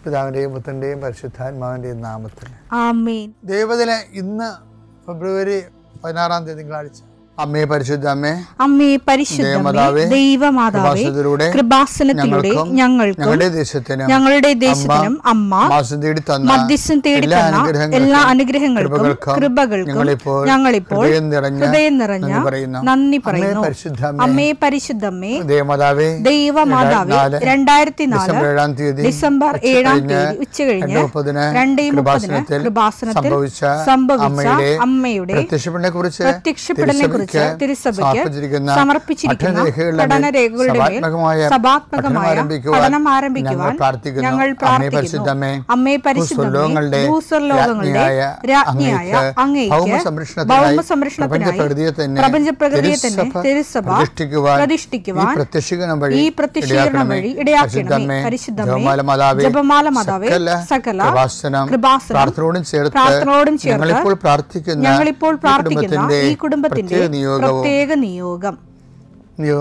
പിതാവിൻ്റെയും പുത്രൻ്റെയും പരിശുദ്ധാത്മാവിൻ്റെയും നാമത്തിൽ ആമേൻ. ദൈവദിനം ഇന്ന് ഫെബ്രുവരി 16 തിങ്കളാഴ്ച. അമ്മേ പരിശുദ്ധ അമ്മേ, അമ്മേ പരിശുദ്ധമേ, ദൈവമാതാവേ, കൃപാസനത്തിലൂടെ ഞങ്ങളുടെ ദേശത്തിനും അമ്മ മധ്യസ്ഥം തേടി തന്ന എല്ലാ അനുഗ്രഹങ്ങൾക്കും കൃപകൾക്കും ഞങ്ങളിപ്പോൾ ഹൃദയം നിറഞ്ഞ നന്ദി പറയുന്നു. അമ്മേ പരിശുദ്ധമേ, ദൈവമാതാവേ, 2004 ഡിസംബർ 7 ഉച്ചകഴിഞ്ഞ് 2:30 കൃപാസനത്തിൽ സംഭവിച്ച അമ്മയുടെ പ്രത്യക്ഷപ്പെടലിനെ കുറിച്ച് തിരുസഭയ്ക്ക് സമർപ്പിച്ചിരിക്കുന്ന പഠനരേഖകളുടെ മേൽ സഭാത്മകമായ പഠനം ആരംഭിക്കുവാൻ ഞങ്ങൾ പ്രാർത്ഥിക്കുന്നു. അമ്മേ പരിശുദ്ധമേ, ഭൂസ്വർലോകങ്ങളുടെ രാജ്ഞിയായ അങ്ങേയ്ക്ക് ഭൗമസംരക്ഷണത്തിനായി പ്രപഞ്ചപ്രകൃതിയെ തന്നെ തിരുസഭ പ്രതിഷ്ഠിക്കുവാൻ ഈ പ്രത്യക്ഷീകരണം വഴി ഇടയാക്കണമേ. പരിശുദ്ധമേ, ജപമാല മാതാവേ, സകല കൃപാസനം പ്രാർത്ഥനയോടും ചേർത്ത് ഞങ്ങളിപ്പോൾ പ്രാർത്ഥിക്കുന്ന ഈ കുടുംബത്തിന്റെ പ്രത്യേക നിയോഗം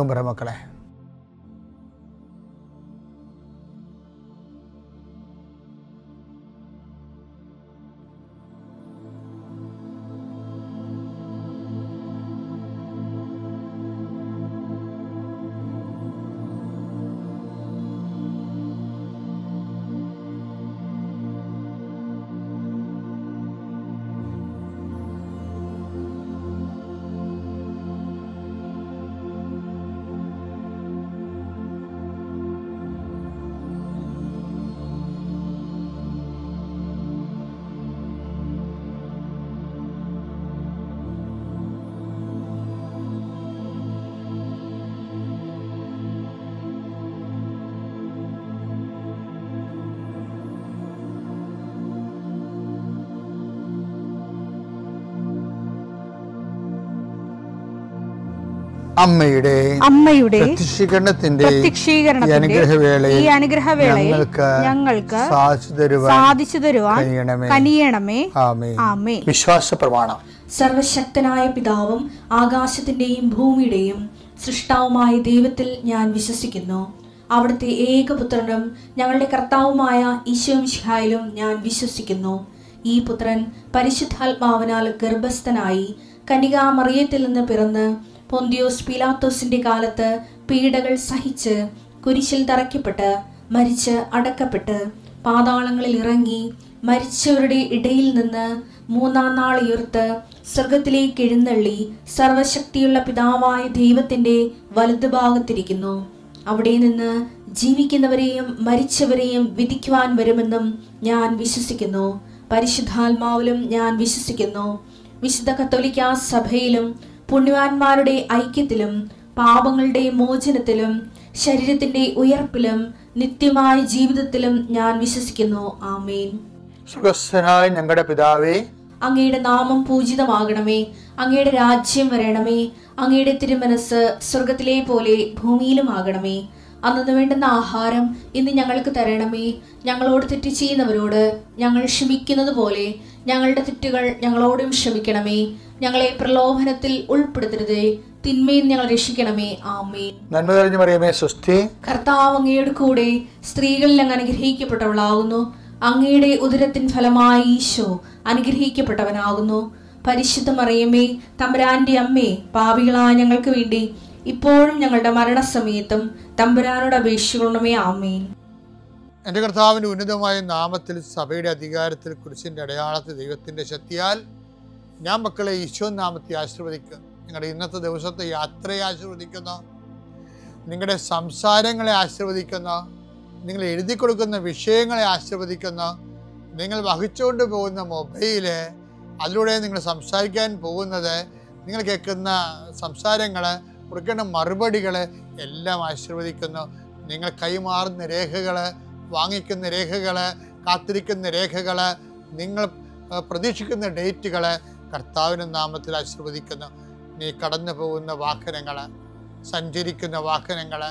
പറ മക്കളെ. അമ്മയുടെ പ്രത്യക്ഷീകരണത്തിന്റെ ഈ അനുഗ്രഹവേളയിൽ ഞങ്ങൾക്ക് സാധിച്ചു തരുവാൻ കനിയണമേ. ആമേൻ. വിശ്വാസ പ്രമാണം. സർവശക്തനായ പിതാവും ആകാശത്തിന്റെയും ഭൂമിയുടെയും സൃഷ്ടാവുമായ ദൈവത്തിൽ ഞാൻ വിശ്വസിക്കുന്നു. അവിടുത്തെ ഏകപുത്രനും ഞങ്ങളുടെ കർത്താവുമായ ഈശോമിശിഹായിലും ഞാൻ വിശ്വസിക്കുന്നു. ഈ പുത്രൻ പരിശുദ്ധാത്മാവിനാൽ ഗർഭസ്ഥനായി കന്യകാമറിയത്തിൽ നിന്ന് പിറന്ന് പൊന്തിയോസ് പീലാത്തോസിന്റെ കാലത്ത് പീഡകൾ സഹിച്ച് കുരിശിൽ തറയ്ക്കപ്പെട്ട് മരിച്ച് അടക്കപ്പെട്ട് പാതാളങ്ങളിൽ ഇറങ്ങി മരിച്ചവരുടെ ഇടയിൽ നിന്ന് 3-ാം നാൾ ഉയർത്ത് സ്വർഗത്തിലേക്ക് എഴുന്നള്ളി സർവശക്തിയുള്ള പിതാവായ ദൈവത്തിന്റെ വലതുഭാഗത്തിരിക്കുന്നു. അവിടെ നിന്ന് ജീവിക്കുന്നവരെയും മരിച്ചവരെയും വിധിക്കുവാൻ വരുമെന്നും ഞാൻ വിശ്വസിക്കുന്നു. പരിശുദ്ധാത്മാവിലും ഞാൻ വിശ്വസിക്കുന്നു. വിശുദ്ധ കത്തോലിക്കാ സഭയിലും പുണ്യവാന്മാരുടെ ഐക്യത്തിലും പാപങ്ങളുടെ മോചനത്തിലും ശരീരത്തിന്റെ ഉയർപ്പിലും നിത്യമായ ജീവിതത്തിലും ഞാൻ വിശ്വസിക്കുന്നു. ആമേൻ. സുഖസ്ഥനായ ഞങ്ങളുടെ പിതാവേ, അങ്ങയുടെ നാമം പൂജിതമാകണമേ. അങ്ങയുടെ രാജ്യം വരണമേ. അങ്ങയുടെ തിരുമനസ് സ്വർഗത്തിലെ പോലെ ഭൂമിയിലും ആകണമേ. അന്നു വേണ്ടുന്ന ആഹാരം ഇന്ന് ഞങ്ങൾക്ക് തരണമേ. ഞങ്ങളോട് തെറ്റ് ചെയ്യുന്നവരോട് ഞങ്ങൾ ക്ഷമിക്കുന്നത് പോലെ ഞങ്ങളുടെ തെറ്റുകൾ ഞങ്ങളോടും ക്ഷമിക്കണമേ. ഞങ്ങളെ പ്രലോഭനത്തിൽ ഉൾപ്പെടുത്തരുതേ, തിന്മയിൽ ഞങ്ങൾ രക്ഷിക്കണമേ. ആമേൻ. നന്മ നിറഞ്ഞ മറിയമേ, സ്വസ്തി. കർത്താവ് അങ്ങയുടെ കൂടെ സ്ത്രീകളിൽ അങ്ങ് അനുഗ്രഹിക്കപ്പെട്ടവളാകുന്നു. അങ്ങയുടെ ഉദരത്തിൻ ഫലമായി ഈശോ അനുഗ്രഹിക്കപ്പെട്ടവനാകുന്നു. പരിശുദ്ധ മറിയമേ, തമ്പുരാന്റെ അമ്മേ, പാപികളായ ഞങ്ങൾക്ക് വേണ്ടി ഇപ്പോഴും ഞങ്ങളുടെ മരണസമയത്തും തമ്പുരാനോട് അപേക്ഷിക്കണമേ. ആമേൻ. എൻ്റെ കർത്താവിൻ്റെ ഉന്നതമായ നാമത്തിൽ സഭയുടെ അധികാരത്തിൽ കുരിശിൻ്റെ അടയാളത്തിൽ ദൈവത്തിൻ്റെ ശക്തിയാൽ ഞാൻ മക്കളെ ഈശോ നാമത്തെ ആശീർവദിക്കുന്നു. നിങ്ങളുടെ ഇന്നത്തെ ദിവസത്തെ യാത്രയെ ആശീർവദിക്കുന്നു. നിങ്ങളുടെ സംസാരങ്ങളെ ആശീർവദിക്കുന്നു. നിങ്ങൾ എഴുതി കൊടുക്കുന്ന വിഷയങ്ങളെ ആശീർവദിക്കുന്നു. നിങ്ങൾ വഹിച്ചുകൊണ്ട് പോകുന്ന മൊബൈല്, അതിലൂടെ നിങ്ങൾ സംസാരിക്കാൻ പോകുന്നത്, നിങ്ങൾ കേൾക്കുന്ന സംസാരങ്ങൾ, കൊടുക്കേണ്ട മറുപടികൾ എല്ലാം ആശീർവദിക്കുന്നു. നിങ്ങൾ കൈമാറുന്ന രേഖകൾ, വാങ്ങിക്കുന്ന രേഖകൾ, കാത്തിരിക്കുന്ന രേഖകൾ, നിങ്ങൾ പ്രതീക്ഷിക്കുന്ന ഡേറ്റുകൾ കർത്താവിൻ്റെ നാമത്തിൽ ആശീർവദിക്കുന്നു. നീ കടന്നു പോകുന്ന വാഹനങ്ങൾ, സഞ്ചരിക്കുന്ന വാഹനങ്ങൾ,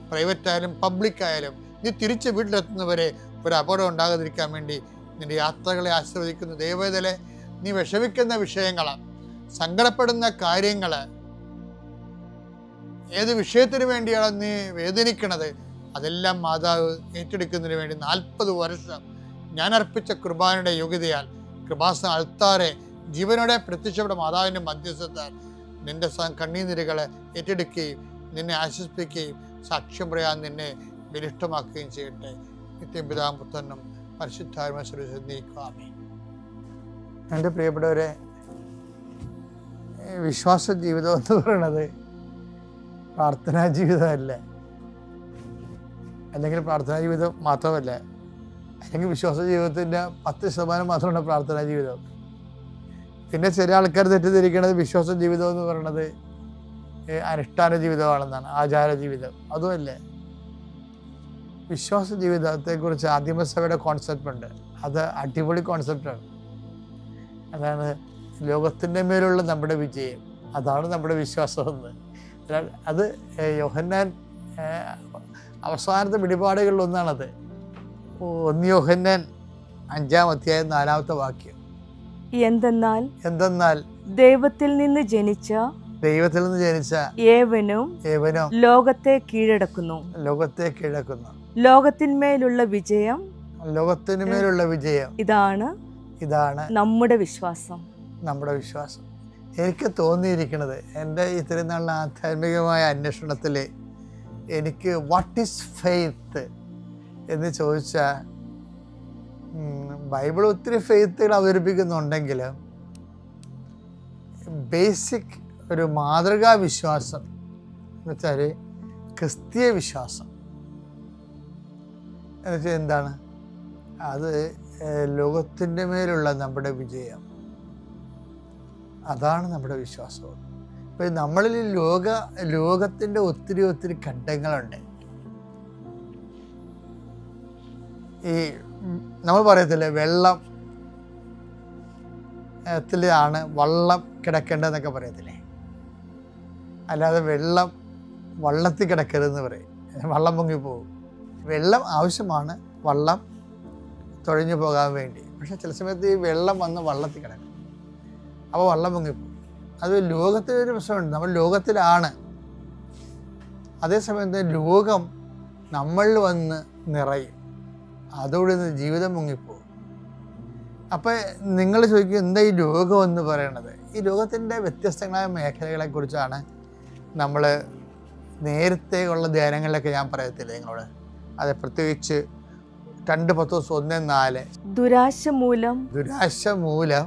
പ്രൈവറ്റായാലും പബ്ലിക്കായാലും, നീ തിരിച്ച് വീട്ടിലെത്തുന്നവരെ ഒരു അപകടം ഉണ്ടാകാതിരിക്കാൻ വേണ്ടി നിൻ്റെ യാത്രകളെ ആശീർവദിക്കുന്നു. ദൈവവേദലെ, നീ വിഷമിക്കുന്ന വിഷയങ്ങൾ, സങ്കടപ്പെടുന്ന കാര്യങ്ങൾ, ഏത് വിഷയത്തിന് വേണ്ടിയാണ് നീ വേദനിക്കണത്, അതെല്ലാം മാതാവ് ഏറ്റെടുക്കുന്നതിന് വേണ്ടി 40 വർഷം ഞാൻ അർപ്പിച്ച കുർബാനയുടെ യോഗ്യതയാൽ കൃപാസന അൾത്താരെ ജീവനോടെ പ്രത്യക്ഷപ്പെട്ട മാതാവിൻ്റെ മധ്യസ്ഥത്താൽ നിന്റെ കണ്ണീനിരകളെ ഏറ്റെടുക്കുകയും നിന്നെ ആശ്വസിപ്പിക്കുകയും സാക്ഷ്യം പറയാൻ നിന്നെ ബലിഷ്ഠമാക്കുകയും ചെയ്യട്ടെ. നിത്യം പിതാവും പുത്രനും പരിശുദ്ധാത്മാവിനും നീക്കാമേ. എൻ്റെ പ്രിയപ്പെട്ടവരെ, വിശ്വാസ ജീവിതം എന്ന് പറയുന്നത് പ്രാർത്ഥനാ ജീവിതമല്ല, അല്ലെങ്കിൽ പ്രാർത്ഥനാ ജീവിതം മാത്രമല്ല, അല്ലെങ്കിൽ വിശ്വാസ ജീവിതത്തിൻ്റെ 10% മാത്രമാണ് പ്രാർത്ഥനാ ജീവിതം. പിന്നെ ചില ആൾക്കാർ തെറ്റിദ്ധരിക്കുന്നത് വിശ്വാസ ജീവിതം എന്ന് പറയുന്നത് അനുഷ്ഠാന ജീവിതമാണെന്നാണ്, ആചാര ജീവിതം. അതുമല്ല. വിശ്വാസ ജീവിതത്തെക്കുറിച്ച് ആദിമസഭയുടെ കോൺസെപ്റ്റ് ഉണ്ട്. അത് അടിപൊളി കോൺസെപ്റ്റാണ്. അതാണ് ലോകത്തിൻ്റെ മേലുള്ള നമ്മുടെ വിജയം, അതാണ് നമ്മുടെ വിശ്വാസമെന്ന്. അത് യോഹന്നാൻ അവസാനത്തെ വെളിപാടുകളിലൊന്നാണത്. 1 യോഹന്നാൻ 5-ാം അധ്യായം 4-ാമത്തെ വാക്യം. എന്തെന്നാൽ ദൈവത്തിൽ നിന്ന് ജനിച്ച ഏവനും ലോകത്തെ കീഴടക്കുന്നു. ലോകത്തിന്മേലുള്ള വിജയം ഇതാണ് നമ്മുടെ വിശ്വാസം. എനിക്ക് തോന്നിയിരിക്കുന്നത്, എൻ്റെ ഇത്രയും നാളുള്ള ആധ്യാത്മികമായ അന്വേഷണത്തിൽ എനിക്ക് വാട്ട് ഈസ് ഫെയ്ത്ത് എന്ന് ചോദിച്ചാൽ, ബൈബിൾ ഒത്തിരി ഫെയ്ത്തുകൾ അവതരിപ്പിക്കുന്നുണ്ടെങ്കിലും ബേസിക് ഒരു മാതൃകാ വിശ്വാസം എന്ന് വെച്ചാൽ ക്രിസ്തീയ വിശ്വാസം എന്ന് വെച്ചാൽ എന്താണ്? അത് ലോകത്തിൻ്റെ മേലുള്ള നമ്മുടെ വിജയം, അതാണ് നമ്മുടെ വിശ്വാസം. ഇപ്പം നമ്മളിൽ ലോകത്തിൻ്റെ ഒത്തിരി ഘട്ടങ്ങളുണ്ട്. ഈ നമ്മൾ പറയത്തില്ലേ, വെള്ളത്തിലാണ് വള്ളം കിടക്കേണ്ടതെന്നൊക്കെ പറയത്തില്ലേ. അല്ലാതെ വള്ളത്തിൽ കിടക്കരുതെന്ന് പറയും, വള്ളം പൊങ്ങിപ്പോകും. വെള്ളം ആവശ്യമാണ് വള്ളം തുഴഞ്ഞു പോകാൻ വേണ്ടി. പക്ഷെ ചില സമയത്ത് ഈ വെള്ളം വന്ന് വള്ളത്തിൽ കിടക്കും, അപ്പോൾ വള്ളം പൊങ്ങിപ്പോകും. അത് ലോകത്തിലൊരു പ്രശ്നമുണ്ട്. നമ്മൾ ലോകത്തിലാണ്, അതേസമയത്ത് ലോകം നമ്മളിൽ വന്ന് നിറയും, അതോടെ ജീവിതം മുങ്ങിപ്പോകും. അപ്പം നിങ്ങൾ ചോദിക്കും, എന്താ ഈ ലോകം എന്ന് പറയണത്? ഈ ലോകത്തിൻ്റെ വ്യത്യസ്തങ്ങളായ മേഖലകളെക്കുറിച്ചാണ് നമ്മൾ നേരത്തെ ഉള്ള ധ്യാനങ്ങളിലൊക്കെ ഞാൻ പറയത്തില്ല നിങ്ങളോട്. അത് പ്രത്യേകിച്ച് 2 പത്രോസ് 1:4 ദുരാശ മൂലം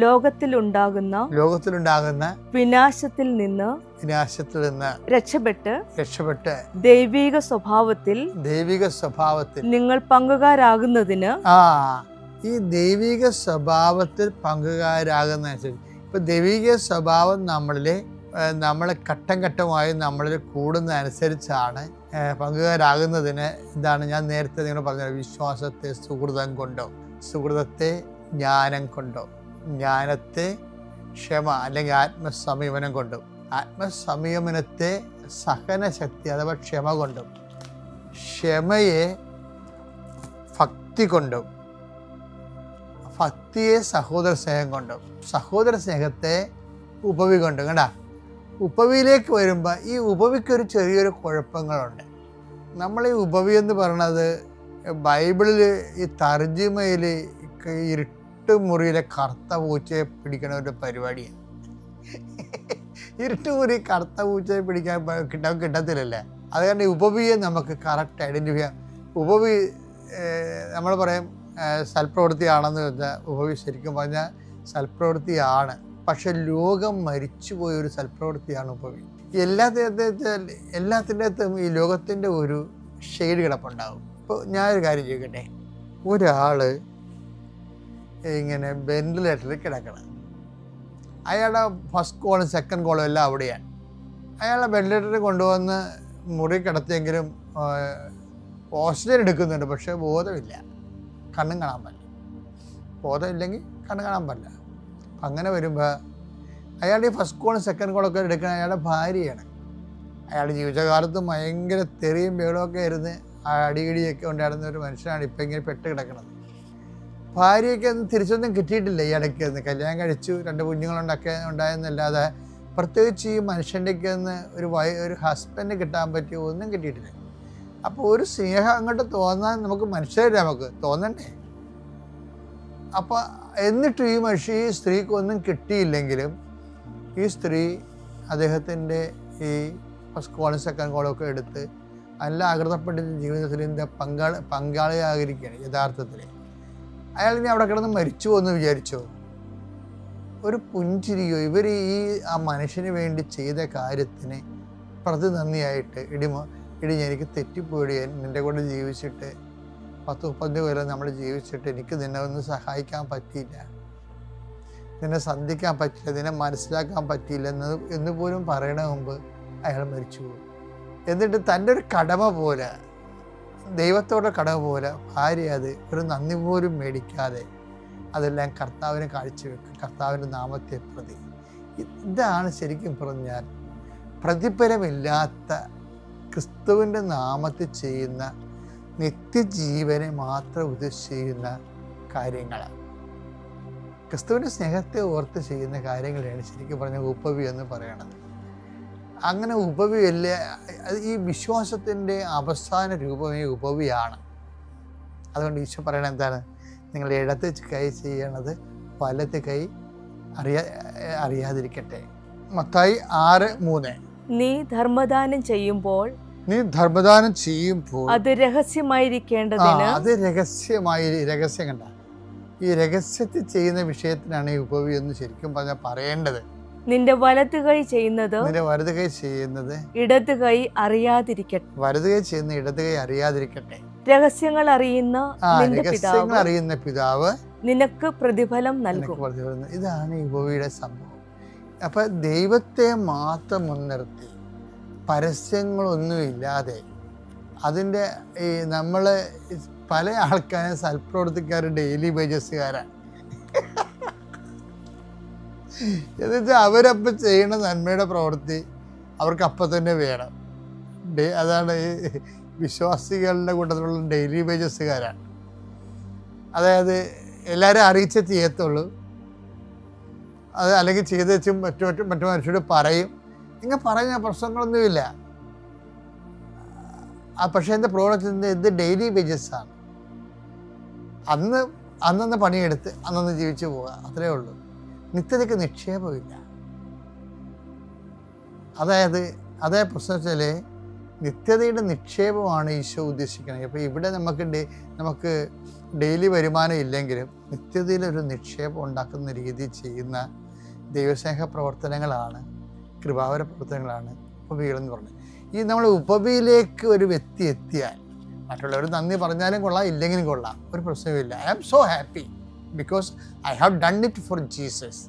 ലോകത്തിലുണ്ടാകുന്ന വിനാശത്തിൽ നിന്ന് രക്ഷപ്പെട്ട് ദൈവിക സ്വഭാവത്തിൽ നിങ്ങൾ പങ്കുകാരാകുന്നതിന് ഈ ദൈവിക സ്വഭാവത്തിൽ പങ്കുകാരാകുന്നതനുസരിച്ച് ഇപ്പം ദൈവിക സ്വഭാവം നമ്മളെ ഘട്ടം ഘട്ടമായി നമ്മളിൽ കൂടുന്നതനുസരിച്ചാണ് പങ്കുകാരാകുന്നതിന് എന്താണ് ഞാൻ നേരത്തെ നിങ്ങൾ പറഞ്ഞത്, വിശ്വാസത്തെ സുഹൃതം കൊണ്ടോ, സുഹൃതത്തെ ജ്ഞാനം കൊണ്ടോ, ജ്ഞാനത്തെ ക്ഷമ അല്ലെങ്കിൽ ആത്മസംയമനം കൊണ്ടും, ആത്മസംയമനത്തെ സഹനശക്തി അഥവാ ക്ഷമ കൊണ്ടും, ക്ഷമയെ ഭക്തി കൊണ്ടും, ഭക്തിയെ സഹോദര സ്നേഹം കൊണ്ടും, സഹോദര സ്നേഹത്തെ ഉപവി കൊണ്ടും. കണ്ടാ, ഉപവിയിലേക്ക് വരുമ്പോൾ ഈ ഉപവിക്കൊരു ചെറിയൊരു കുഴപ്പങ്ങളുണ്ട്. നമ്മൾ ഈ ഉപവി എന്ന് പറയണത് ബൈബിളിൽ ഈ തർജിമയിൽ ഇരുട്ടുമുറിയിലെ കറുത്ത പൂച്ചയെ പിടിക്കണ ഒരു പരിപാടിയാണ്. ഇരുട്ടുമുറി കറുത്ത പൂച്ചയെ പിടിക്കാൻ കിട്ടത്തില്ലല്ലേ. അത് കാരണം ഈ ഉപവിയെ നമുക്ക് കറക്റ്റ് ഐഡൻറ്റിഫൈ ചെയ്യാം. ഉപവി നമ്മൾ പറയും സൽപ്രവൃത്തിയാണെന്ന് വെച്ചാൽ ഉപവി ശരിക്കും പറഞ്ഞാൽ സൽപ്രവൃത്തിയാണ്. പക്ഷെ ലോകം മരിച്ചുപോയൊരു സൽപ്രവൃത്തിയാണ് ഉപവി. എല്ലാത്തിൻ്റെ അകത്തും ഈ ലോകത്തിൻ്റെ ഒരു ഷെയ്ഡ് കിടപ്പുണ്ടാകും. ഇപ്പോൾ ഞാനൊരു കാര്യം ചോദിക്കട്ടെ, ഒരാൾ ഇങ്ങനെ വെന്റിലേറ്ററിൽ കിടക്കണം, അയാളുടെ ഫസ്റ്റ് കോളും സെക്കൻഡ് കോളും എല്ലാം അവിടെയാണ്. അയാളെ വെന്റിലേറ്ററിൽ കൊണ്ടുവന്ന് മുറി കിടത്തിയെങ്കിലും ഓക്സിജൻ എടുക്കുന്നുണ്ട്, പക്ഷേ ബോധമില്ല, കണ്ണും കാണാൻ പറ്റില്ല. ബോധമില്ലെങ്കിൽ കണ്ണ് കാണാൻ പറ്റില്ല. അങ്ങനെ വരുമ്പോൾ അയാളുടെ ഈ ഫസ്റ്റ് കോളും സെക്കൻഡ് കോളൊക്കെ എടുക്കുന്ന അയാളുടെ ഭാര്യയാണ്. അയാളുടെ ജീവിതകാലത്ത് ഭയങ്കര തെറിയും ബഹളമൊക്കെ ആയിരുന്നു, അടിയിടിയൊക്കെ ഉണ്ടായിരുന്ന ഒരു മനുഷ്യനാണ് ഇപ്പോൾ ഇങ്ങനെ പെട്ട് കിടക്കുന്നത്. ഭാര്യയ്ക്ക് ഒന്നും തിരിച്ചൊന്നും കിട്ടിയിട്ടില്ല. ഈ ഇടയ്ക്ക് ഒന്ന് കല്യാണം കഴിച്ചു, 2 കുഞ്ഞുങ്ങളുണ്ടായെന്നല്ലാതെ പ്രത്യേകിച്ച് ഈ മനുഷ്യൻ്റെയൊക്കെ ഒന്ന് ഒരു ഹസ്ബൻഡ് കിട്ടാൻ പറ്റിയ ഒന്നും കിട്ടിയിട്ടില്ല. അപ്പോൾ ഒരു സ്നേഹം അങ്ങോട്ട് തോന്നാൻ നമുക്ക് മനുഷ്യരല്ലേ, നമുക്ക് തോന്നണ്ടേ? അപ്പോൾ എന്നിട്ട് ഈ സ്ത്രീക്ക് ഒന്നും കിട്ടിയില്ലെങ്കിലും ഈ സ്ത്രീ അദ്ദേഹത്തിൻ്റെ ഈ ഫസ്റ്റ് കോളും സെക്കൻഡ് കോളും ഒക്കെ എടുത്ത് നല്ല ആകൃതപ്പെട്ട ജീവിതത്തിൽ ഇതിൻ്റെ പങ്കാളിയായിരിക്കുകയാണ്. യഥാർത്ഥത്തിൽ അയാൾ ഇനി അവിടെ കിടന്ന് മരിച്ചു എന്ന് വിചാരിച്ചോ? ഒരു പുഞ്ചിരിയോ? ഇവർ ആ മനുഷ്യന് വേണ്ടി ചെയ്ത കാര്യത്തിന് പ്രതിനന്ദിയായിട്ട് ഇടി എനിക്ക് തെറ്റിപ്പോയി, നിൻ്റെ കൂടെ ജീവിച്ചിട്ട് 10-30 കൊല്ലം നമ്മൾ ജീവിച്ചിട്ട് എനിക്ക് നിന്നെ ഒന്നും സഹായിക്കാൻ പറ്റിയില്ല, നിന്നെ സന്ധിക്കാൻ പറ്റില്ല, നിന്നെ മനസ്സിലാക്കാൻ പറ്റിയില്ല എന്ന് പോലും പറയണ മുമ്പ് അയാൾ മരിച്ചു പോകും. എന്നിട്ട് തൻ്റെ ഒരു കടമ പോലെ, ദൈവത്തോടെ കടമ പോലെ ഭാര്യ അത് ഒരു നന്ദി പോലും മേടിക്കാതെ അതെല്ലാം കർത്താവിന് കാഴ്ചവെക്കും, കർത്താവിൻ്റെ നാമത്തെ പ്രതി. ഇതാണ് ശരിക്കും പറഞ്ഞാൽ പ്രതിഫലമില്ലാത്ത ക്രിസ്തുവിൻ്റെ നാമത്തിൽ ചെയ്യുന്ന നിത്യജീവനെ മാത്രം ഉദ്ദേശിക്കുന്ന കാര്യങ്ങൾ. ക്രിസ്തുവിൻ്റെ സ്നേഹത്തെ ഓർത്ത് ചെയ്യുന്ന കാര്യങ്ങളാണ് ശരിക്കും പറഞ്ഞ ഉപവി എന്ന് പറയണത്. അങ്ങനെ ഉപവിയല്ല, ഈ വിശ്വാസത്തിൻ്റെ അവസാന രൂപമേ ഉപവിയാണ്. അതുകൊണ്ട് ഈശോ പറയണത് എന്താണ്? നിങ്ങൾ ഇടത്ത് കൈ ചെയ്യണത് വലത്ത് കൈ അറിയാതിരിക്കട്ടെ. മത്തായി 6:3. നീ ധർമ്മദാനം ചെയ്യുമ്പോൾ അത് രഹസ്യമായിരിക്കേണ്ടതിന്. അത് രഹസ്യം കണ്ട, ഈ രഹസ്യത്തിൽ ചെയ്യുന്ന വിഷയത്തിനാണ് ഈ ഉപവി എന്ന് ശരിക്കും പറഞ്ഞാൽ പറയേണ്ടത്. നിന്റെ വലത് കൈ ചെയ്യുന്നത് ഇടത് കൈ അറിയാതിരിക്കട്ടെ. വലത് കൈ ചെയ്യുന്ന ഇടത് കൈ അറിയാതിരിക്കട്ടെ. രഹസ്യങ്ങൾ അറിയുന്ന പിതാവ് നിനക്ക് പ്രതിഫലം നൽകും. ഇതാണ് ഈ ഉപവിയുടെ സംഭവം. അപ്പൊ ദൈവത്തെ മാത്രം മുൻനിർത്തി പരസ്യങ്ങളൊന്നുമില്ലാതെ അതിൻ്റെ ഈ നമ്മൾ പല ആൾക്കാരും സൽപ്രവർത്തിക്കാർ ഡെയിലി വേജസ്സുകാരാണ്. എന്നുവെച്ചാൽ അവരപ്പം ചെയ്യണ നന്മയുടെ പ്രവൃത്തി അവർക്ക് അപ്പം തന്നെ വേണം. അതാണ് ഈ വിശ്വാസികളുടെ കൂട്ടത്തിലുള്ള ഡെയിലി വേജസ്സുകാരാണ്. അതായത് എല്ലാവരും അറിയിച്ചേ ചെയ്യത്തുള്ളൂ, അത് അല്ലെങ്കിൽ ചെയ്ത് വെച്ചും മറ്റു മനുഷ്യരോട് പറയും. ഇങ്ങനെ പറയുന്ന പ്രശ്നങ്ങളൊന്നുമില്ല. പക്ഷേ എൻ്റെ പ്രോഡക്റ്റ് ഇത് ഡെയിലി വേജസ്സാണ്. അന്നന്ന് പണിയെടുത്ത് അന്നന്ന് ജീവിച്ചു പോവുക, അത്രേ ഉള്ളൂ. നിത്യതയ്ക്ക് നിക്ഷേപമില്ല. അതേ പ്രശ്നം വെച്ചാൽ നിത്യതയുടെ നിക്ഷേപമാണ് ഈശോ ഉദ്ദേശിക്കുന്നത്. അപ്പോൾ ഇവിടെ നമുക്ക് ഡെയിലി വരുമാനം ഇല്ലെങ്കിലും നിത്യതയിലൊരു നിക്ഷേപം ഉണ്ടാക്കുന്ന രീതിയിൽ ചെയ്യുന്ന ദൈവസ്നേഹ പ്രവർത്തനങ്ങളാണ്, കൃപാവര പ്രവർത്തനങ്ങളാണ് ഉപവികളെന്ന് പറഞ്ഞത്. ഈ നമ്മൾ ഉപവിയിലേക്ക് ഒരു വ്യക്തി എത്തിയാൽ മറ്റുള്ളവർ നന്ദി പറഞ്ഞാലും കൊള്ളാം, ഇല്ലെങ്കിലും കൊള്ളാം, ഒരു പ്രശ്നവുമില്ല. I am so happy because I have done it for Jesus.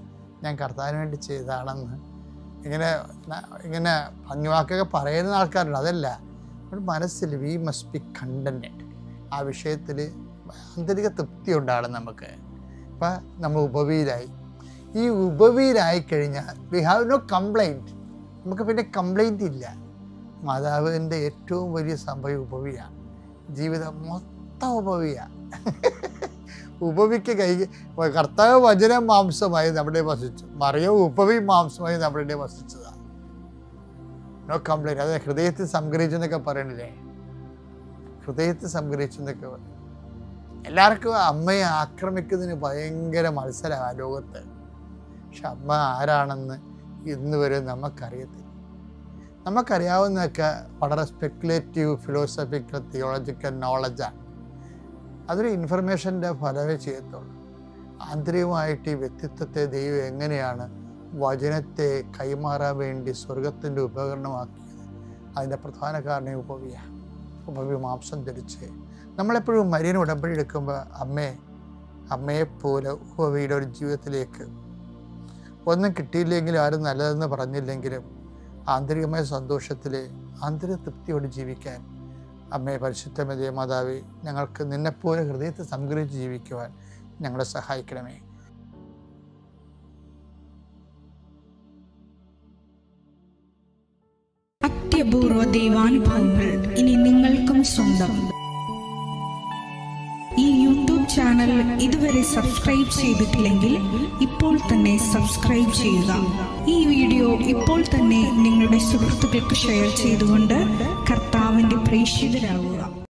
ഞാൻ കർത്താവിന് വേണ്ടി ചെയ്തതാണെന്ന് ഇങ്ങനെ ഭംഗിവാക്കൊക്കെ പറയുന്ന ആൾക്കാരുണ്ട്. അതല്ല, നമ്മുടെ മനസ്സിൽ വി മസ്റ്റ് ബി കണ്ടൻറ്റഡ്. ആ വിഷയത്തിൽ ആന്തരിക തൃപ്തി ഉണ്ടാകണം നമുക്ക്. അപ്പം നമ്മൾ ഉപവിയിലായി. ഈ ഉപവിയിലായി കഴിഞ്ഞാൽ വി ഹാവ് നോ കംപ്ലൈൻറ്റ്. നമുക്ക് പിന്നെ കംപ്ലൈൻറ്റ് ഇല്ല. മാതാവിൻ്റെ ഏറ്റവും വലിയ സംഭവം ഉപവിയാണ്. ജീവിതം മൊത്തം ഉപവിയാണ്. ഉപവിക്ക് കർത്താവ് വചനം മാംസമായി നമ്മുടെ വസിച്ചു, മറിയം ഉപവി മാംസമായി നമ്മുടെ വസിച്ചതാണ്. No complaint. അതെ, ഹൃദയത്തിൽ സംഗ്രഹിച്ചെന്നൊക്കെ പറയണില്ലേ, ഹൃദയത്തിൽ സംഗ്രഹിച്ചെന്നൊക്കെ പറയും. എല്ലാവർക്കും അമ്മയെ ആക്രമിക്കുന്നതിന് ഭയങ്കര മത്സരമാണ് ലോകത്ത്. പക്ഷെ അമ്മ ആരാണെന്ന് ഇന്ന് വരെ നമുക്കറിയത്തില്ല. നമുക്കറിയാവുന്നതൊക്കെ വളരെ സ്പെക്കുലേറ്റീവ് ഫിലോസഫിക്കൽ തിയോളജിക്കൽ നോളജാണ്. അതൊരു ഇൻഫർമേഷൻ്റെ ഫലമേ ചെയ്യത്തുള്ളൂ. ആന്തരികമായിട്ട് ഈ വ്യക്തിത്വത്തെ ദൈവം എങ്ങനെയാണ് വചനത്തെ കൈമാറാൻ വേണ്ടി സ്വർഗത്തിൻ്റെ ഉപകരണമാക്കിയത്, അതിൻ്റെ പ്രധാന കാരണം ഉപവി മാംസം ധരിച്ച്. നമ്മളെപ്പോഴും മരിയന് ഉടമ്പടി എടുക്കുമ്പോൾ അമ്മയെപ്പോലെ ഉപവിയുടെ ഒരു ജീവിതത്തിലേക്ക് ഒന്നും കിട്ടിയില്ലെങ്കിലും ആരും നല്ലതെന്ന് പറഞ്ഞില്ലെങ്കിലും ആന്തരികമായ സന്തോഷത്തിൽ ആന്തരിക തൃപ്തിയോട് ജീവിക്കാൻ അമ്മേ പരിശുദ്ധ മാതാവേ, ഞങ്ങൾക്ക് നിന്നെപ്പോലെ ഹൃദയത്തെ സംഗ്രഹിച്ച് ജീവിക്കുവാൻ ഞങ്ങളെ സഹായിക്കണമേ. അത്യപൂർവ ദൈവാനുഭവങ്ങൾ ഇനി നിങ്ങൾക്കും സ്വന്തം. ഈ യൂട്യൂബ് ചാനൽ ഇതുവരെ സബ്സ്ക്രൈബ് ചെയ്തിട്ടില്ലെങ്കിൽ ഇപ്പോൾ തന്നെ സബ്സ്ക്രൈബ് ചെയ്യുക. ഈ വീഡിയോ ഇപ്പോൾ തന്നെ നിങ്ങളുടെ സുഹൃത്തുക്കൾക്ക് ഷെയർ ചെയ്തുകൊണ്ട് കർത്താവിൻ്റെ പ്രേക്ഷിതരാകുക.